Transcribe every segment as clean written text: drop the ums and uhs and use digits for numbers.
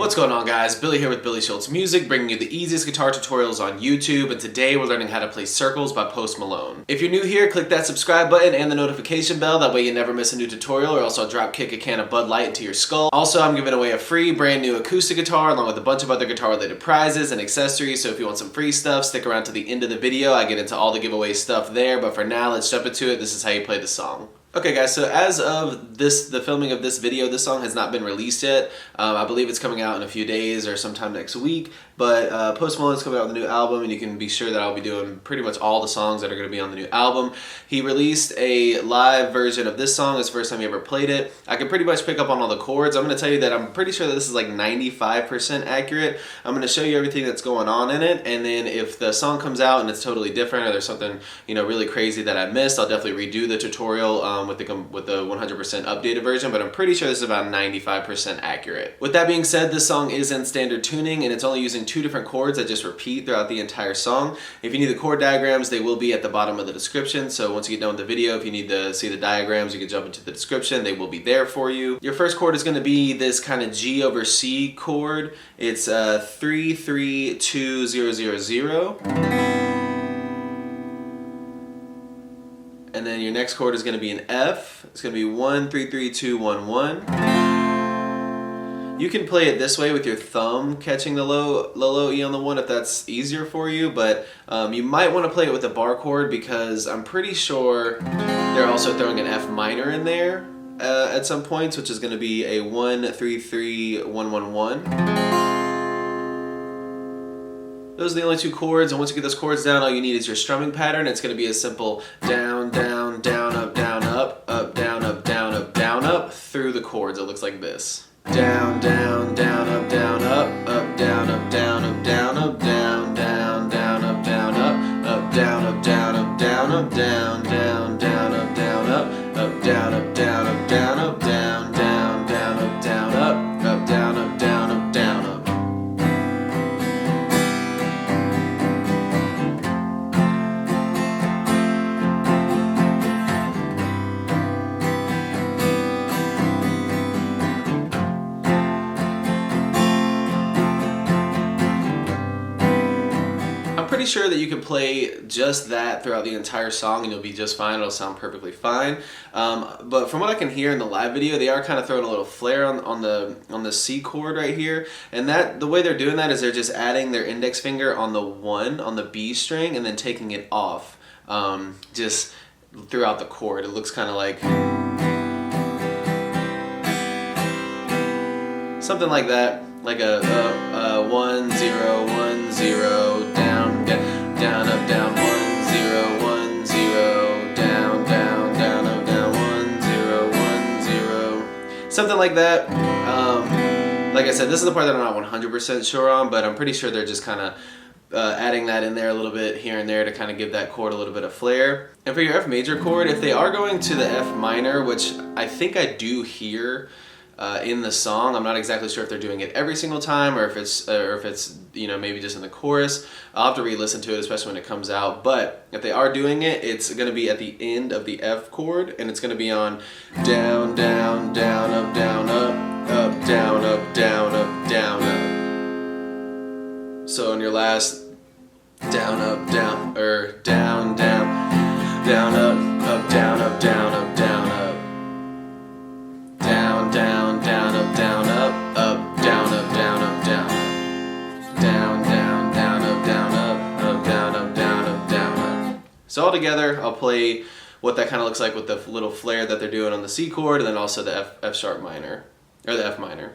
What's going on, guys? Billy here with Billy Schultz Music, bringing you the easiest guitar tutorials on YouTube, and today we're learning how to play Circles by Post Malone. If you're new here, click that subscribe button and the notification bell, that way you never miss a new tutorial, or else I'll drop kick a can of Bud Light into your skull. Also, I'm giving away a free brand new acoustic guitar along with a bunch of other guitar related prizes and accessories, so if you want some free stuff, stick around to the end of the video. I get into all the giveaway stuff there, but for now, let's jump into it. This is how you play the song. Okay guys, so as of the filming of this video, this song has not been released yet. I believe it's coming out in a few days or sometime next week, but Post Malone is coming out with a new album, and you can be sure that I'll be doing pretty much all the songs that are going to be on the new album. He released a live version of this song. It's the first time he ever played it. I can pretty much pick up on all the chords. I'm going to tell you that I'm pretty sure that this is like 95% accurate. I'm going to show you everything that's going on in it, and then if the song comes out and it's totally different, or there's something, you know, really crazy that I missed, I'll definitely redo the tutorial with the 100% updated version, but I'm pretty sure this is about 95% accurate. With that being said, this song is in standard tuning, and it's only using 2 different chords that just repeat throughout the entire song. If you need the chord diagrams, they will be at the bottom of the description, so once you get done with the video, if you need to see the diagrams, you can jump into the description. They will be there for you. Your first chord is going to be this kind of G over C chord. It's 3 3 2 0 0 0. And then your next chord is going to be an F. It's going to be 1 3 3 2 1 1. You can play it this way with your thumb catching the low E on the 1 if that's easier for you, but you might want to play it with a bar chord, because I'm pretty sure they're also throwing an F minor in there at some points, which is going to be a 1 3 3 1 1 1. Those are the only 2 chords, and once you get those chords down, all you need is your strumming pattern. It's going to be a simple down, down, down, up, down, up, down, up, down, up, down, up, through the chords. It looks like this. Down, down, down, up, down, up, down, up, down, up, down, up, down, down, down, up, down, up, down, up, down, up, down, up, down, down, down, up, down, up, down, up, down, up, down, up, down, down, down, up, down, up, down, up, down, up, down, up. Pretty sure that you can play just that throughout the entire song and you'll be just fine. It'll sound perfectly fine. But from what I can hear in the live video, they are kind of throwing a little flair on the C chord right here, and that the way they're doing that is they're just adding their index finger on the 1 on the B string and then taking it off just throughout the chord. It looks kind of like something like that, like a 1 0 1 0 down, down, up, down, 1 0 1 0 down, down, down, up, down, 1 0 1 0, something like that. Like I said, this is the part that I'm not 100% sure on, but I'm pretty sure they're just kind of adding that in there a little bit here and there to kind of give that chord a little bit of flair. And for your F major chord, if they are going to the F minor, which I think I do hear in the song, I'm not exactly sure if they're doing it every single time, or if it's you know, maybe just in the chorus. I'll have to re-listen to it, especially when it comes out. But if they are doing it, it's going to be at the end of the F chord, and it's going to be on down, down, down, up, down, up, down, up, down, up, down, up. So on your last down, up, down, or down, down, down, up, down, up, down, up, down, up. Down, down, down, up, down, up, down, up, down, up, down, down, down, down, up, down, up, down, up, down, up, down, up. So all together, I'll play what that kind of looks like with the little flair that they're doing on the C chord, and then also the F sharp minor, or the F minor.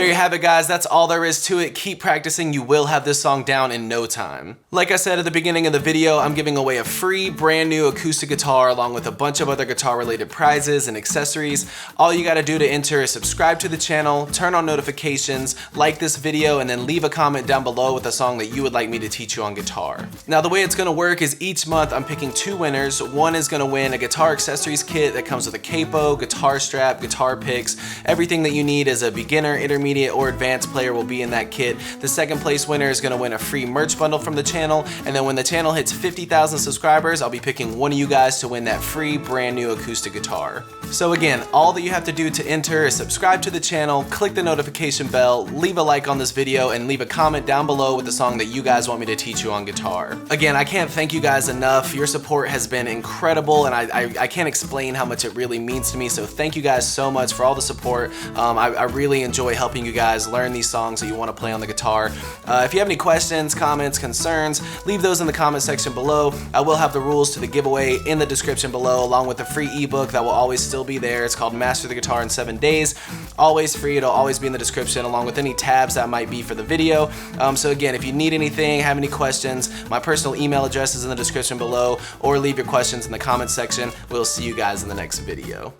There you have it, guys. That's all there is to it. Keep practicing. You will have this song down in no time. Like I said at the beginning of the video, I'm giving away a free brand new acoustic guitar along with a bunch of other guitar related prizes and accessories. All you gotta do to enter is subscribe to the channel, turn on notifications, like this video, and then leave a comment down below with a song that you would like me to teach you on guitar. Now the way it's gonna work is each month I'm picking 2 winners. One is gonna win a guitar accessories kit that comes with a capo, guitar strap, guitar picks. Everything that you need as a beginner, intermediate, or advanced player will be in that kit. The second place winner is gonna win a free merch bundle from the channel, and then when the channel hits 50,000 subscribers, I'll be picking one of you guys to win that free brand new acoustic guitar. So again, all that you have to do to enter is subscribe to the channel, click the notification bell, leave a like on this video, and leave a comment down below with the song that you guys want me to teach you on guitar. Again, I can't thank you guys enough. Your support has been incredible, and I can't explain how much it really means to me, so thank you guys so much for all the support. I really enjoy helping you guys learn these songs that you want to play on the guitar. If you have any questions, comments, concerns, leave those in the comment section below. I will have the rules to the giveaway in the description below, along with the free ebook that will always still be there. It's called Master the Guitar in 7 Days. Always free. It'll always be in the description, along with any tabs that might be for the video. So again, if you need anything, have any questions, my personal email address is in the description below, or leave your questions in the comment section. We'll see you guys in the next video.